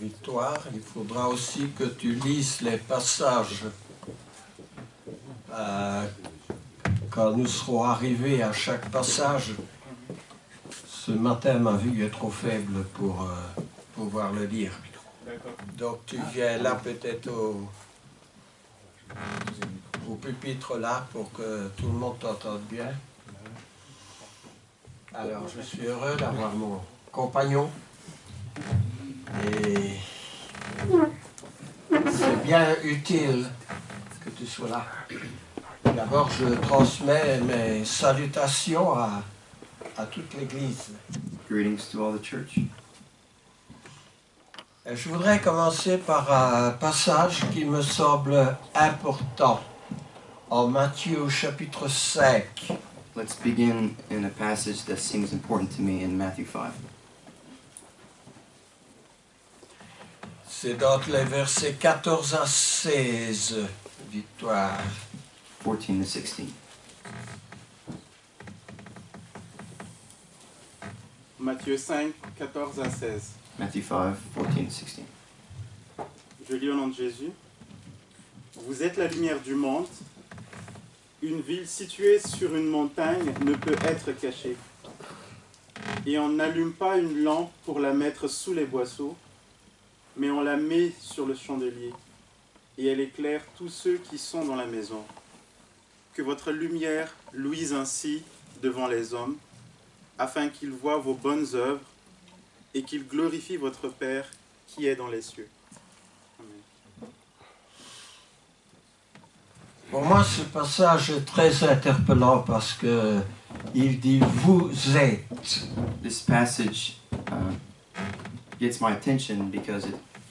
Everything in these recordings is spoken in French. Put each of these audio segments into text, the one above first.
Victoire, il faudra aussi que tu lises les passages quand nous serons arrivés à chaque passage. Ce matin, ma vue est trop faible pour pouvoir le lire. Donc tu viens là peut-être au pupitre là pour que tout le monde t'entende bien. Alors je suis heureux d'avoir mon compagnon et c'est bien utile que tu sois là. D'abord je transmets mes salutations à toute l'Église. Greetings to all the church. Et je voudrais commencer par un passage qui me semble important en Matthieu chapitre 5. Let's begin in a passage that seems important to me in Matthew 5. C'est dans les versets 14 à 16, Victoire. 14 to 16. Matthieu 5, 14 à 16. Matthew 5, 14 to 16. Je lis au nom de Jésus. Vous êtes la lumière du monde. Une ville située sur une montagne ne peut être cachée. Et on n'allume pas une lampe pour la mettre sous les boisseaux, mais on la met sur le chandelier, et elle éclaire tous ceux qui sont dans la maison. Que votre lumière luise ainsi devant les hommes, afin qu'ils voient vos bonnes œuvres et qu'ils glorifient votre Père qui est dans les cieux. Amen. Pour moi, ce passage est très interpellant parce que il dit « vous êtes ». This passage gets my attention because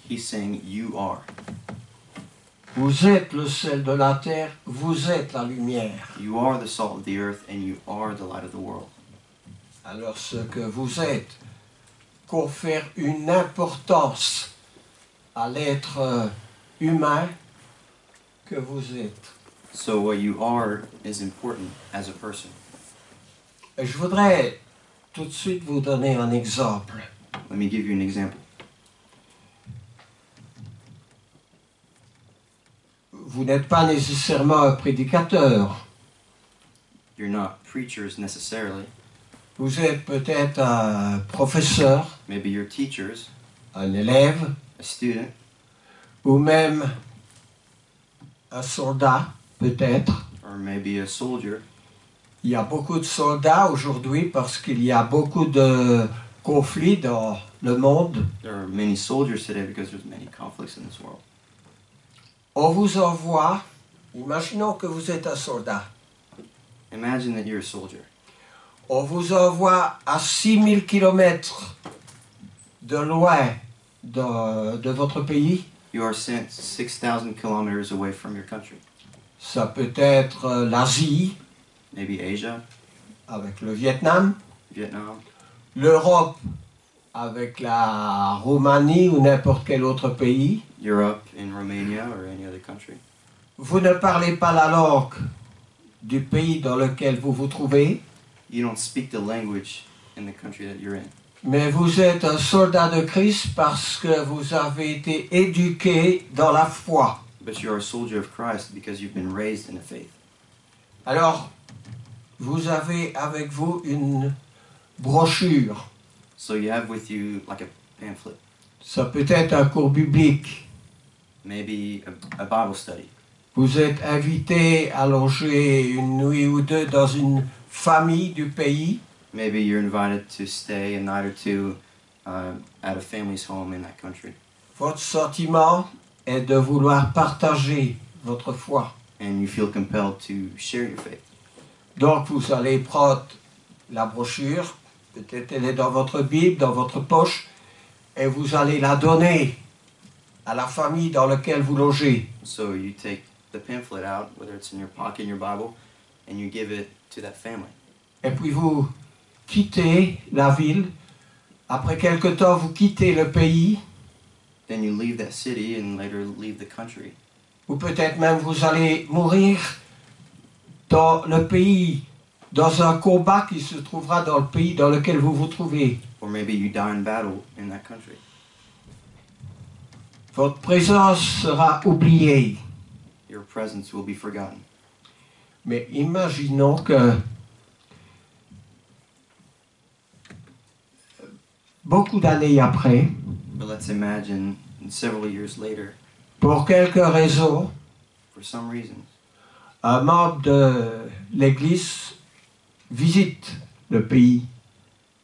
he's saying you are. Vous êtes le sel de la terre, vous êtes la lumière. You are the salt of the earth and you are the light of the world. Alors ce que vous êtes confère une importance à l'être humain que vous êtes. So what you are is important as a person. Et je voudrais tout de suite vous donner un exemple. Let me give you an example. Vous n'êtes pas nécessairement un prédicateur. You're not preachers necessarily. Vous êtes peut-être un professeur, Maybe you're teachers, un élève, a student, ou même un soldat, peut-être. or maybe a soldier. Il y a beaucoup de soldats aujourd'hui parce qu'il y a beaucoup de conflits dans le monde. There are many soldiers today because there's many conflicts in this world. On vous envoie, imaginons que vous êtes un soldat, Imagine that you're a soldier. on vous envoie à 6000 km de loin de votre pays. You are sent 6,000 kilometers away from your country. Ça peut être l'Asie, Maybe Asia, avec le Vietnam, Vietnam, l'Europe, avec la Roumanie ou n'importe quel autre pays. Europe, in Romania or any other country. Vous ne parlez pas la langue du pays dans lequel vous vous trouvez, You don't speak the language in the country that you're in. mais vous êtes un soldat de Christ parce que vous avez été éduqué dans la foi. But you're a soldier of Christ because you've been raised in the faith. Alors, vous avez avec vous une brochure. So you have with you like a pamphlet, Ça peut être un cours biblique. maybe a Bible study. Vous êtes invité à loger une nuit ou deux dans une famille du pays. Maybe you're invited to stay a night or two at a family's home in that country. Votre sentiment est de vouloir partager votre foi. And you feel compelled to share your faith. Donc vous allez prendre la brochure, peut-être elle est dans votre Bible, dans votre poche, et vous allez la donner à la famille dans laquelle vous logez. So you take the pamphlet out, whether it's in your pocket in your Bible, and you give it to that family. Et puis vous quittez la ville. Après quelque temps, vous quittez le pays. Then you leave that city and later leave the country. Ou peut-être même vous allez mourir dans le pays, dans un combat qui se trouvera dans le pays dans lequel vous vous trouvez. Or maybe you die in battle in that country. Votre présence sera oubliée. Your presence will be forgotten. Mais imaginons que beaucoup d'années après, But let's imagine several years later, pour quelques raisons, for some reason, un membre de l'Église visite le pays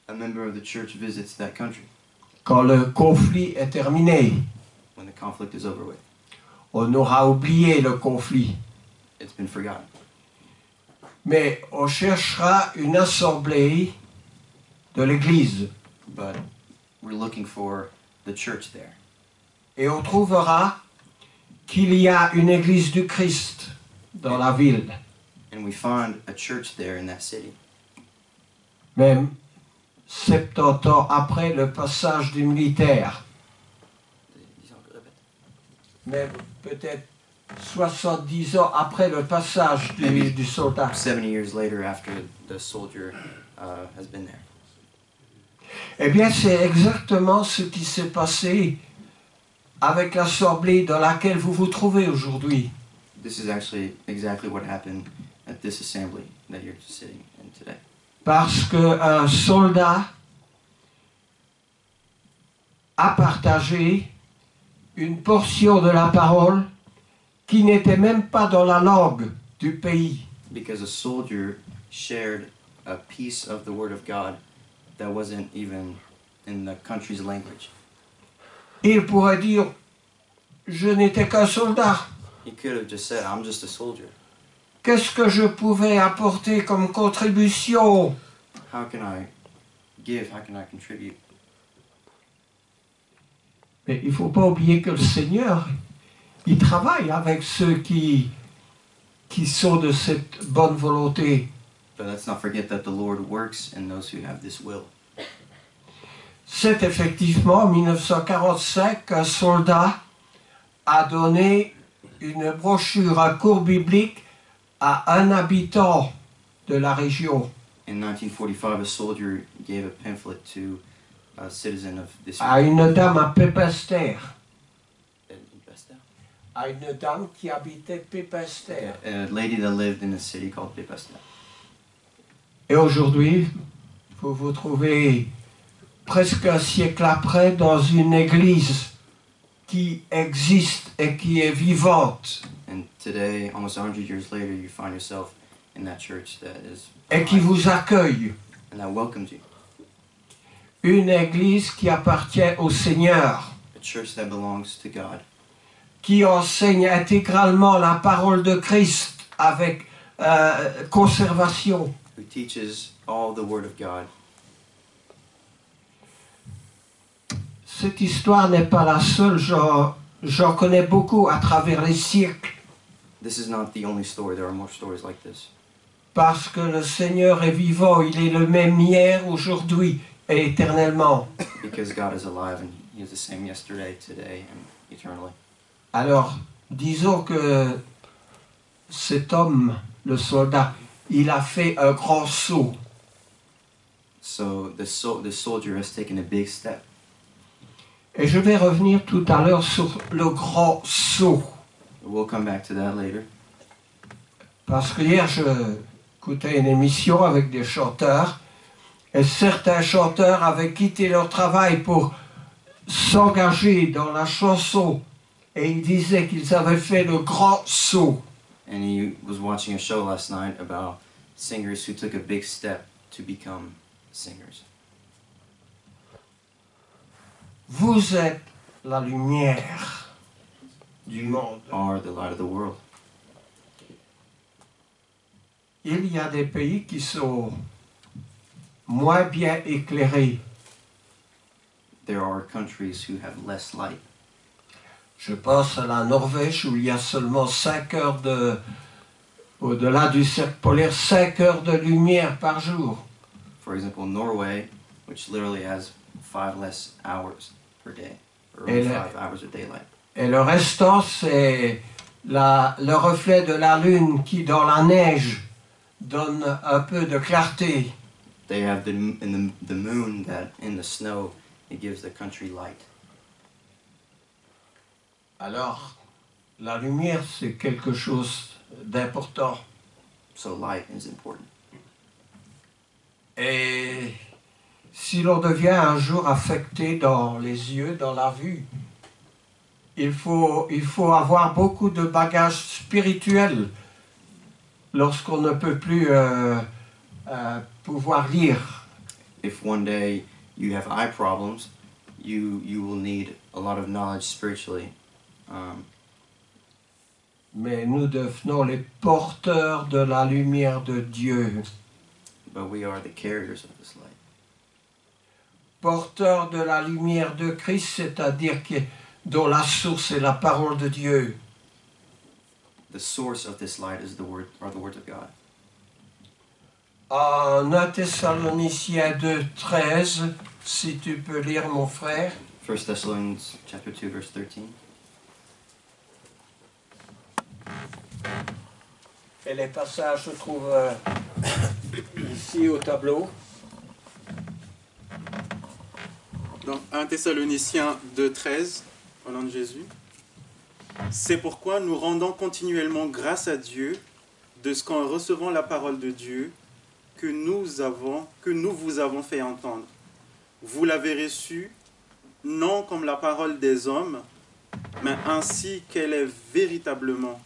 a member of the church visits that country quand le conflit est terminé. when the conflict is over with. On aura oublié le conflit, It's been forgotten. mais on cherchera une assemblée de l'Église But we're looking for the church there. et on trouvera qu'il y a une Église du Christ dans la ville. And we find a church there in that city. Même 70 ans après le passage du militaire, même peut-être 70 ans après le passage du soldat. 70 years later after the soldier has been there. Eh bien, c'est exactement ce qui s'est passé avec l'assemblée dans laquelle vous vous trouvez aujourd'hui. This is actually exactly what happened at this assembly that you're sitting in today. Parce qu'un soldat a partagé une portion de la parole qui n'était même pas dans la langue du pays. Because a soldier shared a piece of the Word of God that wasn't even in the country's language. Il pourrait dire, je n'étais qu'un soldat. He could have just said, I'm just a soldier. Qu'est-ce que je pouvais apporter comme contribution? How can I give? How can I contribute? Mais il ne faut pas oublier que le Seigneur, il travaille avec ceux qui sont de cette bonne volonté. But let's not forget that the Lord works in those who have this will. C'est effectivement en 1945 qu'un soldat a donné une brochure, un cours biblique à un habitant de la région, In 1945, a soldier gave a pamphlet to a citizen of this à une dame à Pépester, region. à une dame qui habitait Pépester. A lady that lived in a city called Bethesda. Et aujourd'hui, vous vous trouvez presque un siècle après dans une église qui existe et qui est vivante And today, almost 100 years later, you find yourself in that church that is et qui vous accueille. and that welcomes you. Une église qui appartient au Seigneur, A church that belongs to God, qui enseigne intégralement la parole de Christ avec conservation. who teaches all the Word of God. Cette histoire n'est pas la seule, j'en connais beaucoup à travers les siècles, This is not the only story. There are more stories like this. parce que le Seigneur est vivant, il est le même hier, aujourd'hui et éternellement. Because God is alive and He is the same yesterday, today, and eternally. Alors, disons que cet homme, le soldat, il a fait un grand saut. So the soldier has taken a big step. Et je vais revenir tout à l'heure sur le grand saut. We'll come back to that later. Parce que hier, je écoutais une émission avec des chanteurs. Et certains chanteurs avaient quitté leur travail pour s'engager dans la chanson. Et ils disaient qu'ils avaient fait le grand saut. And he was watching a show last night about singers who took a big step to become singers. Vous êtes la lumière du monde. Are the light of the world. Il y a des pays qui sont moins bien éclairés. There are countries who have less light. Je pense à la Norvège où il y a seulement 5 heures au-delà du cercle polaire, 5 heures de lumière par jour. For example, Norway, which literally has 5 less hours per day, or Et only le- 5 hours of daylight. Et le restant, c'est le reflet de la lune qui, dans la neige, donne un peu de clarté. They have the moon that in the snow, it gives the country light. Alors, la lumière, c'est quelque chose d'important. So light is important. Et si l'on devient un jour affecté dans les yeux, dans la vue, il faut avoir beaucoup de bagages spirituels lorsqu'on ne peut plus pouvoir lire. If one day you have eye problems, you will need a lot of knowledge spiritually. Mais nous devenons les porteurs de la lumière de Dieu. But we are the carriers of this light. Porteurs de la lumière de Christ, c'est-à-dire dont la source est la parole de Dieu. The source of this light is the words of God. En 1 Thessaloniciens 2:13, si tu peux lire, mon frère. 1 Thessalonians chapter 2 verse 13. Et les passages se trouvent ici au tableau. Dans 1 Thessaloniciens 2:13, au nom de Jésus. C'est pourquoi nous rendons continuellement grâce à Dieu de ce qu'en recevant la parole de Dieu que nous vous avons fait entendre. Vous l'avez reçue non comme la parole des hommes, mais ainsi qu'elle est véritablement,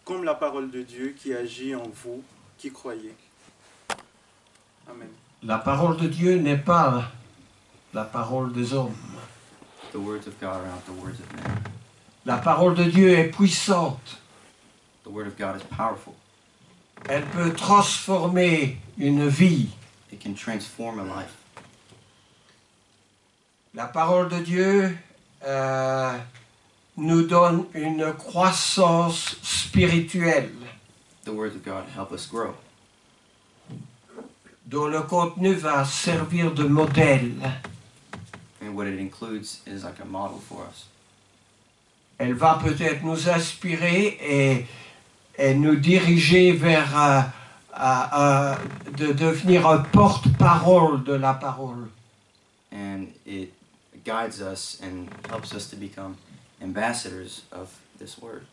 comme la parole de Dieu qui agit en vous, qui croyez. Amen. La parole de Dieu n'est pas la parole des hommes. The words of God are not the words of men. La parole de Dieu est puissante. The word of God is powerful. Elle peut transformer une vie. It can transform a life. La parole de Dieu nous donne une croissance spirituelle The words of God help us grow. dont le contenu va servir de modèle. And what it includes is like a model for us. Elle va peut-être nous inspirer et nous diriger vers de devenir un porte-parole de la parole. And it guides us and helps us to become ambassadors of this word.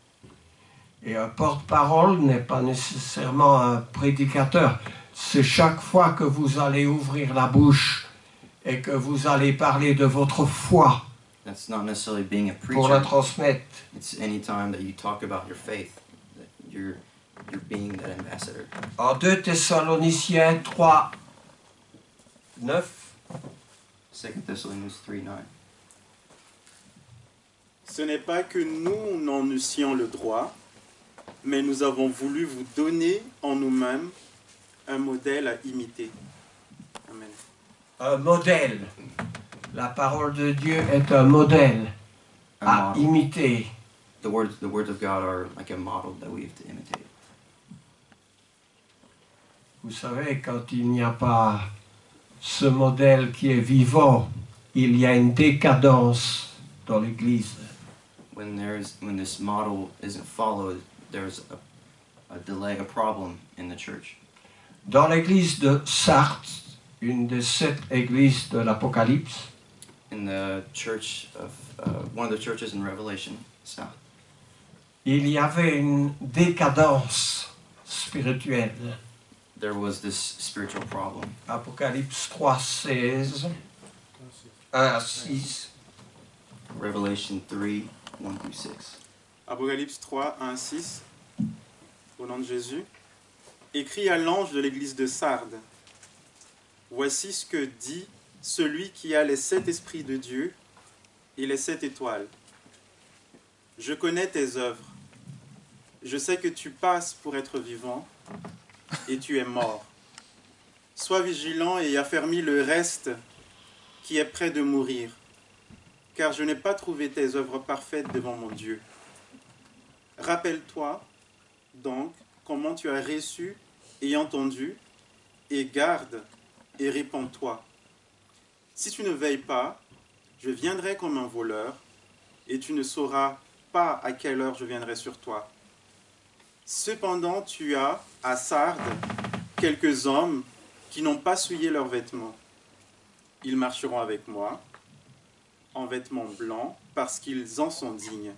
Et un porte-parole n'est pas nécessairement un prédicateur. C'est chaque fois que vous allez ouvrir la bouche et que vous allez parler de votre foi That's not necessarily being a pour la preacher. transmettre. It's any time that you talk about your faith, that you're being that ambassador. En 2 Thessaloniciens 3, 9, 2 Thessalonians 3:9. Ce n'est pas que nous n'en eussions le droit, mais nous avons voulu vous donner en nous-mêmes un modèle à imiter. Amen. un modèle. La parole de Dieu est un modèle à model. imiter. The words of God are like a model that we have to imitate. Vous savez, quand il n'y a pas ce modèle qui est vivant, il y a une décadence dans l'Église. When this model isn't followed, there's a delay, a problem in the church. Dans l'Église de Sardes, une des 7 églises de l'Apocalypse, In the church of one of the churches in Revelation, South, il y avait une décadence spirituelle. there was this spiritual problem. Apocalypse 3, 16, 1 à 6. Revelation 3, 1 through 6. Apocalypse 3, 1, 6. Au nom de Jésus. Écrit à l'ange de l'église de Sardes. Voici ce que dit celui qui a les 7 esprits de Dieu et les 7 étoiles. Je connais tes œuvres. Je sais que tu passes pour être vivant et tu es mort. Sois vigilant et affermis le reste qui est près de mourir, car je n'ai pas trouvé tes œuvres parfaites devant mon Dieu. Rappelle-toi donc comment tu as reçu et entendu, et garde et répands-toi. Si tu ne veilles pas, je viendrai comme un voleur, et tu ne sauras pas à quelle heure je viendrai sur toi. Cependant, tu as, à Sardes, quelques hommes qui n'ont pas souillé leurs vêtements. Ils marcheront avec moi, en vêtements blancs parce qu'ils en sont dignes.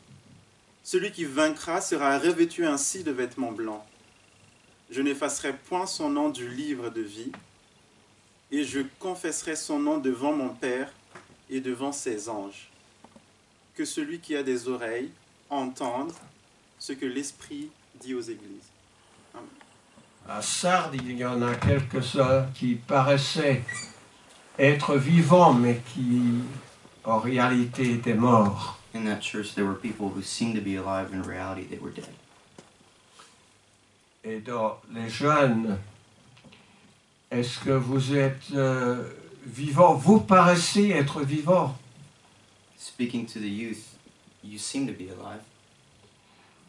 Celui qui vaincra sera revêtu ainsi de vêtements blancs. Je n'effacerai point son nom du livre de vie, et je confesserai son nom devant mon Père et devant ses anges. Que celui qui a des oreilles entende ce que l'Esprit dit aux églises. Amen. À Sardes, il y en a quelques-uns qui paraissaient être vivants, mais qui, en réalité, étaient morts. In that church, there were people who seemed to be alive, in reality, they were dead. Et dans les jeunes, est-ce que vous êtes vivants? Vous paraissez être vivants, Speaking to the youth, you seem to be alive,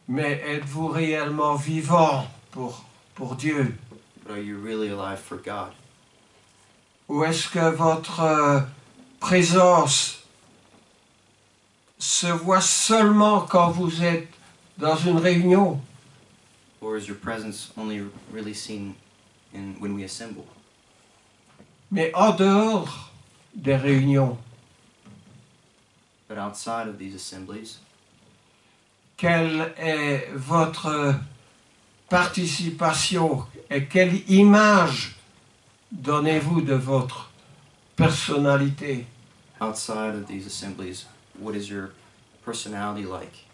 mais êtes-vous réellement vivants pour Dieu? but are you really alive for God? Ou est-ce que votre présence se voit seulement quand vous êtes dans une réunion? Or is your presence only really seen when we assemble? Mais en dehors des réunions, But outside of these assemblies, quelle est votre participation et quelle image donnez-vous de votre personnalité? outside of these assemblies, what is your personality like?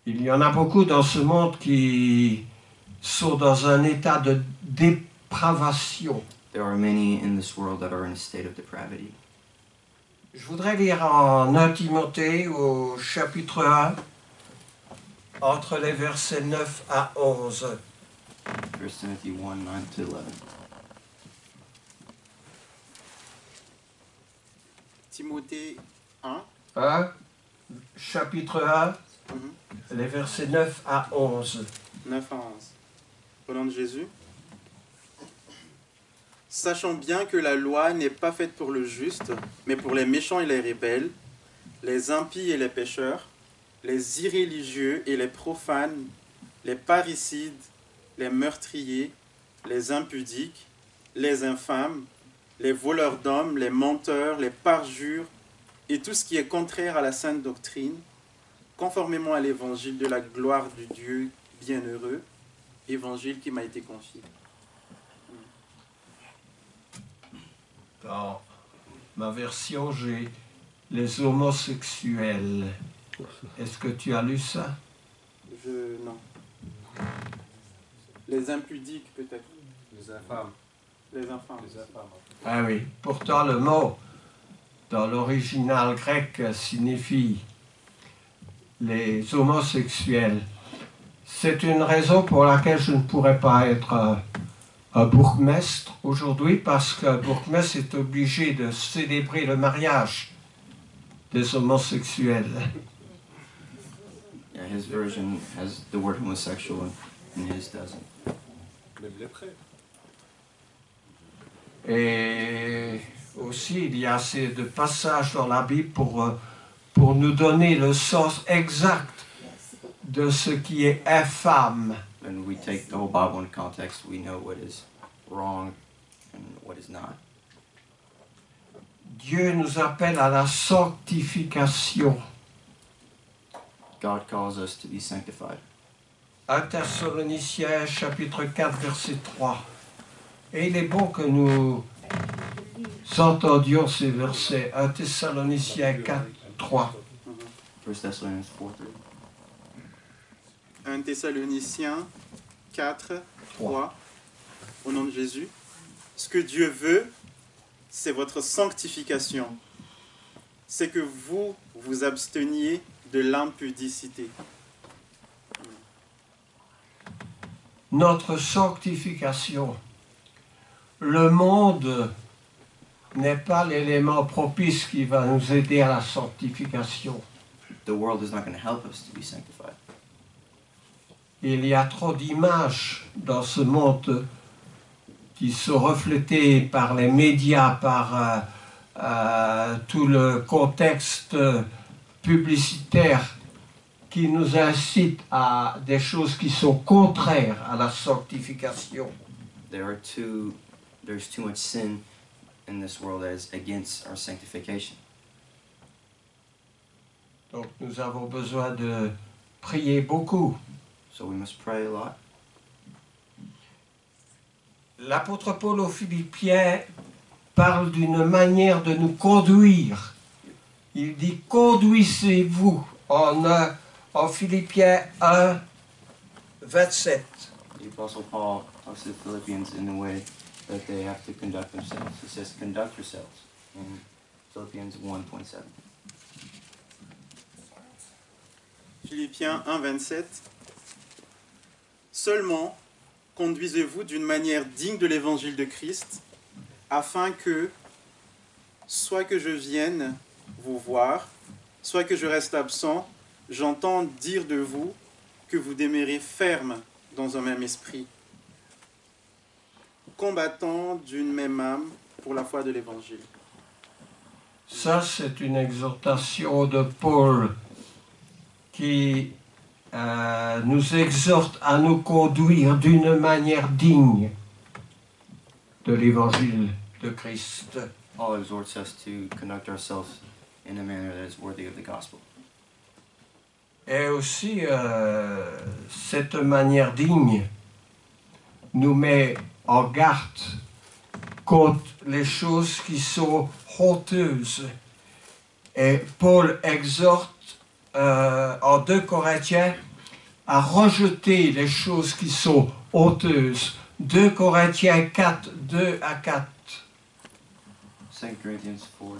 Il y en a beaucoup dans ce monde qui sont dans un état de dépravation. There are many in this world that are in a state of depravity. Je voudrais lire en 1 Timothée au chapitre 1, entre les versets 9 à 11. 1 Timothy 1, 9 to 11. Timothée 1. 1, chapitre 1, les versets 9 à 11. 9 à 11. Au nom de Jésus. Sachant bien que la loi n'est pas faite pour le juste, mais pour les méchants et les rebelles, les impies et les pécheurs, les irréligieux et les profanes, les parricides, les meurtriers, les impudiques, les infâmes, les voleurs d'hommes, les menteurs, les parjures, et tout ce qui est contraire à la sainte doctrine, conformément à l'évangile de la gloire du Dieu bienheureux, évangile qui m'a été confié. Dans ma version, j'ai les homosexuels. Est-ce que tu as lu ça? Non. Les impudiques, peut-être. Les infâmes. Les infâmes. Les infâmes. Ah oui. Pourtant, le mot dans l'original grec signifie les homosexuels. C'est une raison pour laquelle je ne pourrais pas être un bourgmestre aujourd'hui, parce qu'un bourgmestre est obligé de célébrer le mariage des homosexuels. Yeah, his version has the word homosexual and his doesn't. Même les prêtres. Et aussi, il y a assez de passages dans la Bible pour nous donner le sens exact de ce qui est infâme. When we take the whole Bible in context, we know what is wrong and what is not. Dieu nous appelle à la sanctification. God calls us to be sanctified. 1 Thessaloniciens chapitre 4 verset 3. Et il est bon que nous entendions ces versets. 1 Thessaloniciens 4, 3. 1 Thessalonians 4:3. 1 Thessaloniciens 4, 3. Au nom de Jésus. Ce que Dieu veut, c'est votre sanctification. C'est que vous vous absteniez de l'impudicité. Notre sanctification. Le monde n'est pas l'élément propice qui va nous aider à la sanctification. The world is not going to help us to be sanctified. Il y a trop d'images dans ce monde qui sont reflétées par les médias, par tout le contexte publicitaire qui nous incite à des choses qui sont contraires à la sanctification. There's too much sin in this world that is against our sanctification. Donc nous avons besoin de prier beaucoup. So we must pray a lot. L'apôtre Paul aux Philippiens parle d'une manière de nous conduire. Il dit « Conduisez-vous » en Philippiens 1, 27. The Apostle Paul talks to the Philippians in the way that they have to conduct themselves. He says, conduct yourselves in Philippians 1:27. Philippiens 1, 27. Seulement, conduisez-vous d'une manière digne de l'évangile de Christ, afin que, soit que je vienne vous voir, soit que je reste absent, j'entends dire de vous que vous demeurez ferme dans un même esprit, combattant d'une même âme pour la foi de l'évangile. Ça, c'est une exhortation de Paul qui nous exhorte à nous conduire d'une manière digne de l'évangile de Christ. Paul exhorts us to conduct ourselves in a manner that is worthy of the gospel. Et aussi, cette manière digne nous met en garde contre les choses qui sont honteuses. Et Paul exhorte en 2 Corinthiens à rejeter les choses qui sont honteuses. 2 Corinthiens 4, 2 à 4. 2 Corinthians 4:2-4.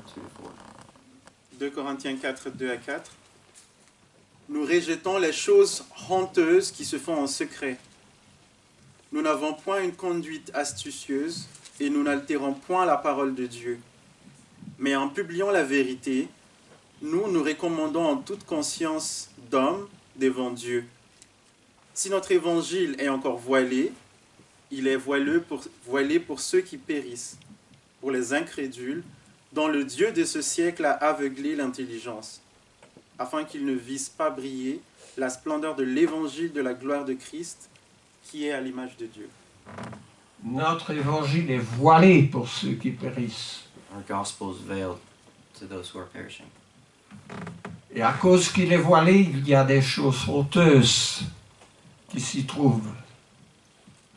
2 Corinthiens 4, 2 à 4. Nous rejetons les choses honteuses qui se font en secret. Nous n'avons point une conduite astucieuse et nous n'altérons point la parole de Dieu. Mais en publiant la vérité, nous nous recommandons en toute conscience d'homme devant Dieu. Si notre évangile est encore voilé, il est voilé pour ceux qui périssent, pour les incrédules, dont le Dieu de ce siècle a aveuglé l'intelligence, afin qu'ils ne vissent pas briller la splendeur de l'évangile de la gloire de Christ, qui est à l'image de Dieu. Notre évangile est voilé pour ceux qui périssent. Our gospel is veiled to those who are perishing. Et à cause qu'il est voilé, il y a des choses honteuses qui s'y trouvent.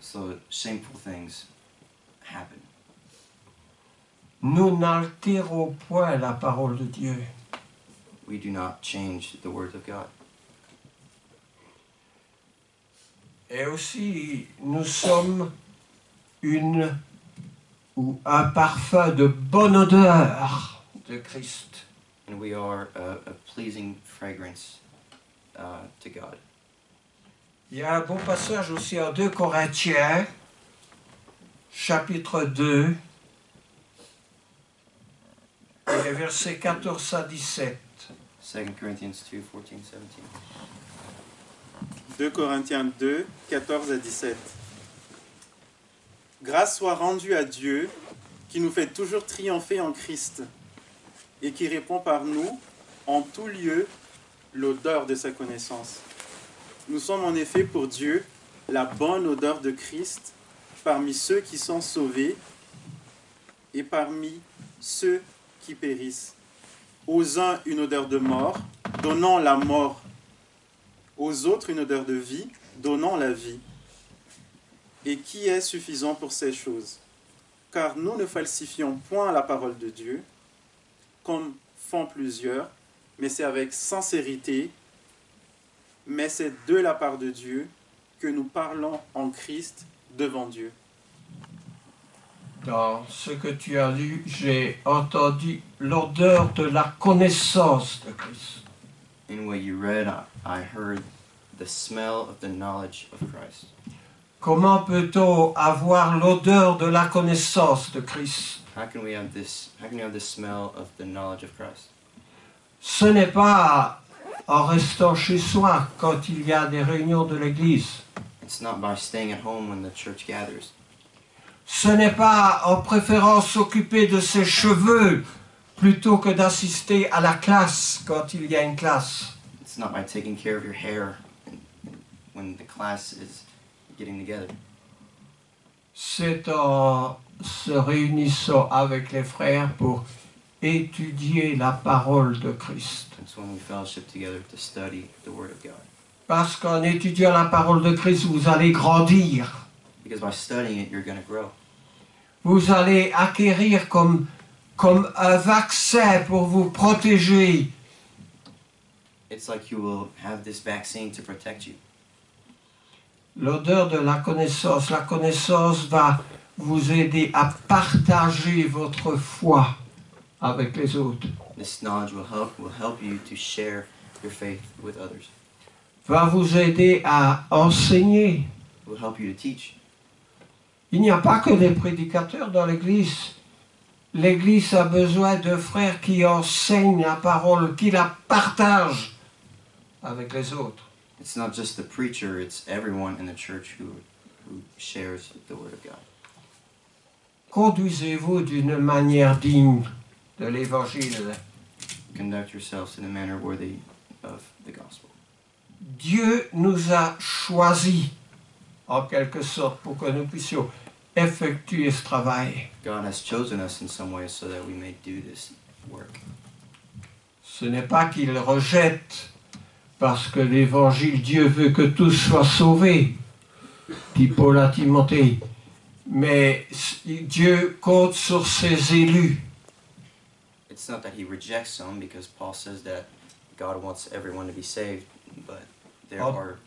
So shameful things happen. Nous n'altérons point la parole de Dieu. We do not change the word of God. Et aussi, nous sommes un parfum de bonne odeur de Christ. And we are a pleasing fragrance to God. Il y a un beau passage aussi en 2 Corinthiens, chapitre 2, et les versets 14 à 17. 2 Corinthians 2:14-17. 2 Corinthiens 2, 14 à 17. Grâce soit rendue à Dieu, qui nous fait toujours triompher en Christ, et qui répand par nous, en tout lieu, l'odeur de sa connaissance. Nous sommes en effet pour Dieu la bonne odeur de Christ parmi ceux qui sont sauvés et parmi ceux qui périssent. Aux uns une odeur de mort, donnant la mort. Aux autres une odeur de vie, donnant la vie. Et qui est suffisant pour ces choses? Car nous ne falsifions point la parole de Dieu, comme font plusieurs, mais c'est avec sincérité, mais c'est de la part de Dieu que nous parlons en Christ devant Dieu. Dans ce que tu as lu, j'ai entendu l'odeur de la connaissance de Christ. In what you read, I heard the smell of the knowledge of Christ. Comment peut-on avoir l'odeur de la connaissance de Christ? How can you have this smell of the knowledge of Christ? Ce n'est pas en restant chez soi quand il y a des réunions de l'Église. It's not by staying at home when the church gathers. Ce n'est pas en préférant s'occuper de ses cheveux plutôt que d'assister à la classe quand il y a une classe. It's not by taking care of your hair when the class is getting together. C'est en se réunissons avec les frères pour étudier la parole de Christ. It's when we fellowship together to study the Word of God. Parce qu'en étudiant la parole de Christ, vous allez grandir. Because by studying it, you're going to grow. Vous allez acquérir comme un vaccin pour vous protéger. It's like you will have this vaccine to protect you. L'odeur de la connaissance va vous aider à partager votre foi avec les autres. This knowledge will help you to share your faith with others. Va vous aider à enseigner. It will help you to teach. Il n'y a pas que des prédicateurs dans l'Église. L'Église a besoin de frères qui enseignent la parole, qui la partagent avec les autres. It's not just the preacher, it's everyone in the church who shares the Word of God. Conduisez-vous d'une manière digne de l'Évangile. Conduct yourselves in a manner worthy of the gospel. Dieu nous a choisis, en quelque sorte, pour que nous puissions effectuer ce travail. God has chosen us in some ways so that we may do this work. Ce n'est pas qu'il rejette, parce que l'Évangile, Dieu veut que tous soient sauvés, dit Paul à Timothée. Mais Dieu compte sur ses élus. It's not that he rejects some, because Paul says that God wants everyone to be saved, but there are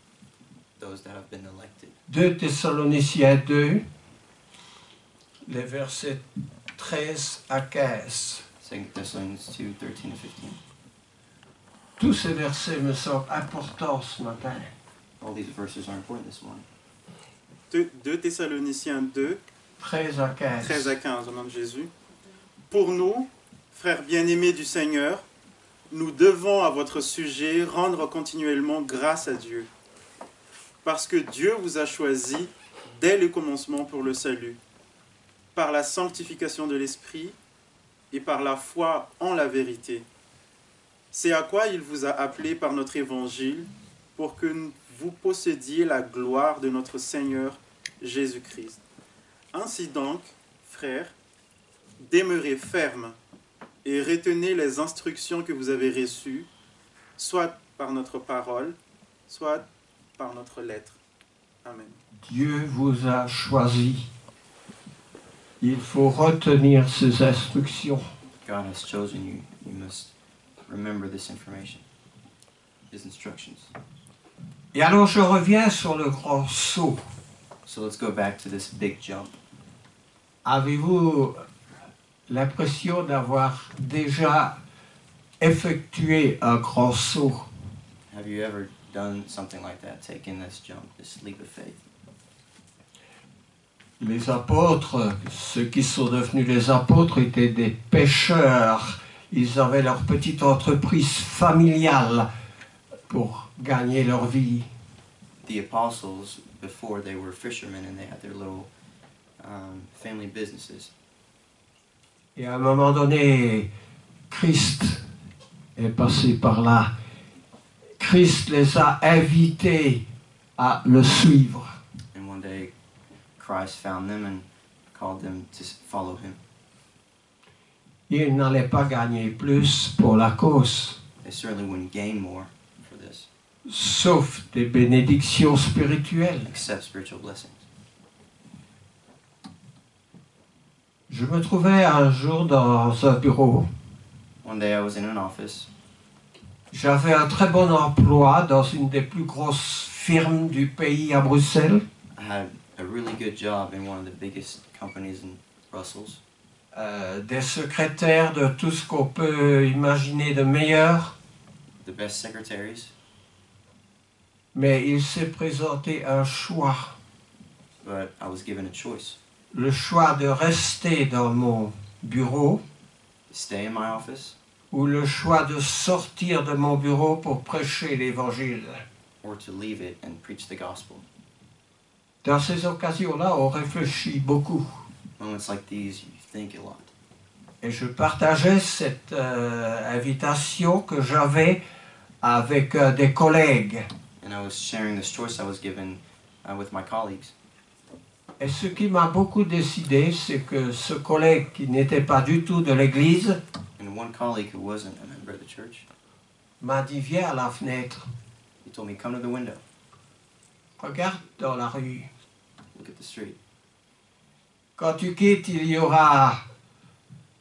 those that have been elected. 2 Thessaloniciens 2, les versets 13 à 15. 2 Thessalonians 2, 13 to 15. Tous ces versets me semblent importants ce matin. All these verses are important this morning. 2 Thessaloniciens 2, 13 à 15. 13 à 15, au nom de Jésus. Pour nous, frères bien-aimés du Seigneur, nous devons à votre sujet rendre continuellement grâce à Dieu, parce que Dieu vous a choisi dès le commencement pour le salut, par la sanctification de l'Esprit et par la foi en la vérité. C'est à quoi il vous a appelé par notre évangile, pour que vous possédiez la gloire de notre Seigneur Jésus-Christ. Ainsi donc, frères, demeurez fermes et retenez les instructions que vous avez reçues, soit par notre parole, soit par notre lettre. Amen. Dieu vous a choisi. Il faut retenir ces instructions. God has chosen you. You must remember this information, His instructions. Et alors je reviens sur le grand saut. So let's go back to this big jump. Avez-vous l'impression d'avoir déjà effectué un grand saut? Have you ever done something like that, taken this jump, this leap of faith? Les apôtres, ceux qui sont devenus les apôtres, étaient des pêcheurs. Ils avaient leur petite entreprise familiale pour gagner leur vie. The apostles, before they were fishermen and they had their little family businesses. Et à un moment donné, Christ est passé par là. Christ les a invités à le suivre. And one day, Christ found them and called them to follow Him. Ils n'allaient pas gagner plus pour la cause, They certainly wouldn't gain more for this, sauf des bénédictions spirituelles. except spiritual blessings. Je me trouvais un jour dans un bureau. One day I was in an office. J'avais un très bon emploi dans une des plus grosses firmes du pays à Bruxelles. I had a really good job in one of the biggest companies in Brussels. Des secrétaires de tout ce qu'on peut imaginer de meilleur. The best secretaries. Mais il s'est présenté un choix. But I was given a choice. Le choix de rester dans mon bureau To stay in my office ou le choix de sortir de mon bureau pour prêcher l'évangile. or to leave it and preach the gospel. Dans ces occasions-là, on réfléchit beaucoup. Moments like these, you think a lot. Et je partageais cette invitation que j'avais avec des collègues. And I was sharing this choice I was given with my colleagues. Et ce qui m'a beaucoup décidé, c'est que ce collègue qui n'était pas du tout de l'église And one colleague who wasn't a member of the church, m'a dit, viens à la fenêtre, he told me, come to the window, regarde dans la rue. look at the street. Quand tu quittes, il y aura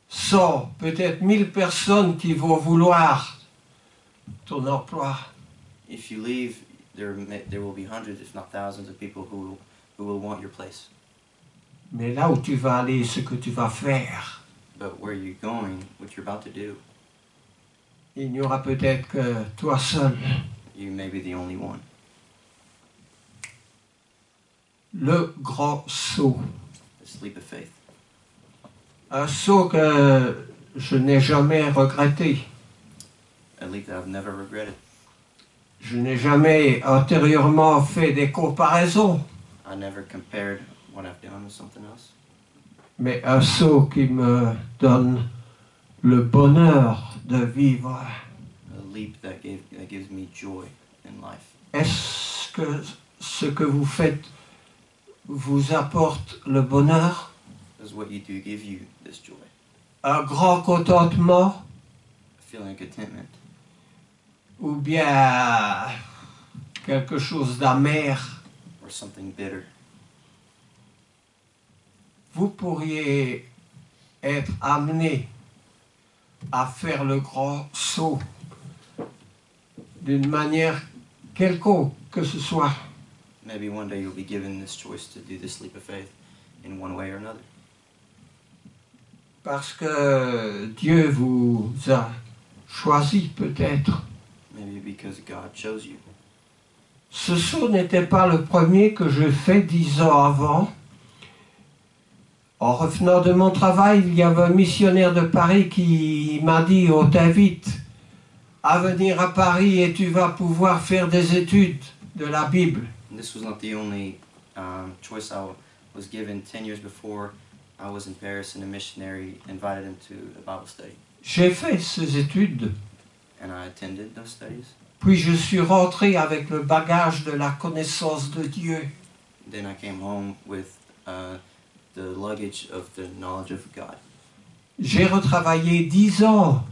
100, peut-être 1000 personnes qui vont vouloir ton emploi. If you leave, there will be hundreds, if not thousands, of people who will want your place. Mais là où tu vas aller, ce que tu vas faire, But where you're going, what you're about to do, il n'y aura peut-être que toi seul. you may be the only one. Le grand saut. This leap of faith. Un saut que je n'ai jamais regretté. A leap that I've never regretted. Je n'ai jamais antérieurement fait des comparaisons, I never compared what I've done with something else. mais un saut qui me donne le bonheur de vivre. A leap that gives me joy in life. Est-ce que ce que vous faites vous apporte le bonheur? Does what you do give you this joy? Un grand contentement? A feeling of contentment? Ou bien quelque chose d'amer? Or something bitter? Vous pourriez être amené à faire le grand saut d'une manière quelconque que ce soit. Maybe one day you'll be given this choice to do this leap of faith in one way or another. Parce que Dieu vous a choisi peut-être. Maybe because God chose you. Ce saut n'était pas le premier que je fais 10 ans avant. En revenant de mon travail, il y avait un missionnaire de Paris qui m'a dit « On t'invite à venir à Paris et tu vas pouvoir faire des études de la Bible. » And this was not the only choice I was given. 10 years before, I was in Paris and a missionary invited him to a Bible study. J'ai fait ces études, And I attended those studies. puis je suis rentré avec le bagage de la connaissance de Dieu. Then I came home with the luggage of the knowledge of God. J'ai retravaillé 10 ans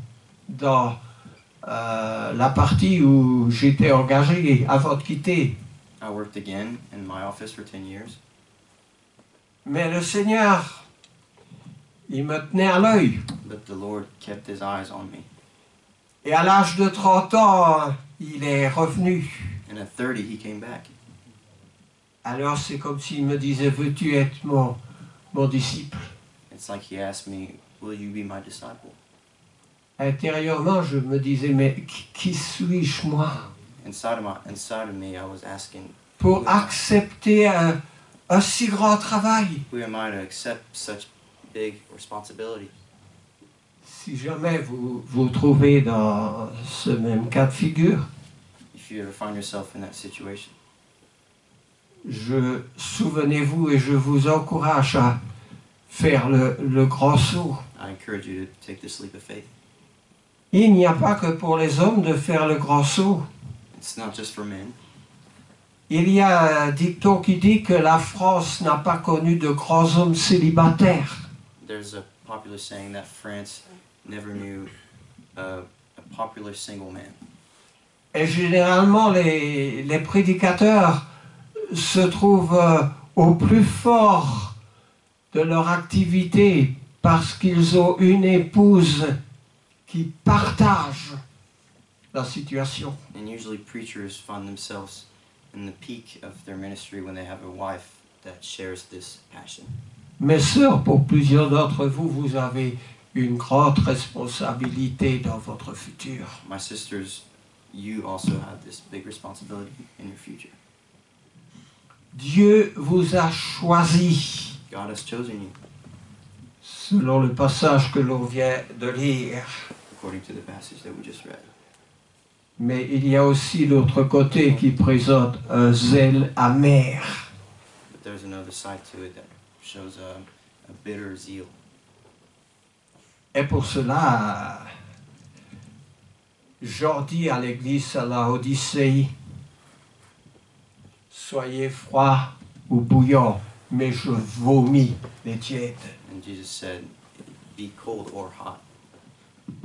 dans la partie où j'étais engagé avant de quitter. I worked again in my office for 10 years. Mais le Seigneur, il me tenait à l'œil. But the Lord kept his eyes on me. Et à l'âge de 30 ans, il est revenu. And at 30, he came back. Alors c'est comme s'il me disait, veux-tu être mon disciple? It's like he asked me, will you be my disciple? Intérieurement, je me disais, mais qui suis-je moi Inside of me, I was asking, pour accepter un si grand travail? who am I to accept such big responsibility? Si jamais vous vous trouvez dans ce même cas de figure, If you ever find yourself in that situation, souvenez-vous et je vous encourage à faire le grand saut. I encourage you to take this leap of faith. Il n'y a pas que pour les hommes de faire le grand saut. It's not just for men. Il y a un dicton qui dit que la France n'a pas connu de grands hommes célibataires. There's a popular saying that France never knew a popular single man. Et généralement, les prédicateurs se trouvent au plus fort de leur activité parce qu'ils ont une épouse qui partage la situation. And usually preachers find themselves in the peak of their ministry when they have a wife that shares this passion. Mes sœurs, pour plusieurs d'entre vous, vous avez une grande responsabilité dans votre futur. My sisters, you also have this big responsibility in your future. Dieu vous a choisi, God has chosen you, selon le passage que l'on vient de lire. according to the passage that we just read. Mais il y a aussi l'autre côté qui présente un zèle amer. But there's another side to it that shows a bitter zeal. Et pour cela, Jean dit à l'église à Laodicée, soyez froid ou bouillant. mais je vomis les tièdes. And Jesus said, be cold or hot.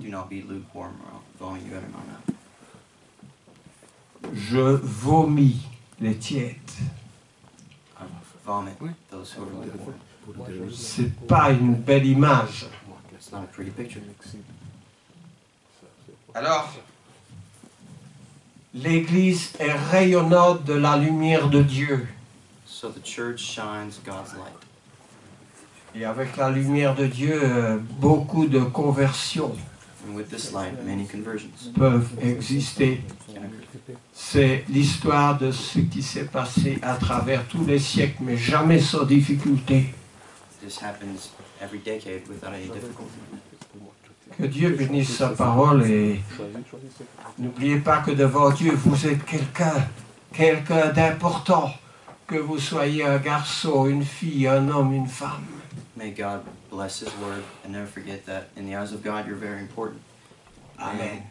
Do not be lukewarm, or I'll vomit you out of my mouth. Je vomis les tièdes. I vomit those who are lukewarm. C'est pas une belle image. It's not a pretty picture. Alors, l'Église est rayonnante de la lumière de Dieu. So the church shines God's light. Et avec la lumière de Dieu, beaucoup de conversions And with this light, many conversions peuvent exister. can occur. C'est l'histoire de ce qui s'est passé à travers tous les siècles, mais jamais sans difficulté. This happens every decade without any difficulty. Que Dieu bénisse sa parole et n'oubliez pas que devant Dieu, vous êtes quelqu'un d'important, que vous soyez un garçon, une fille, un homme, une femme. May God bless His word and never forget that in the eyes of God, you're very important. Amen.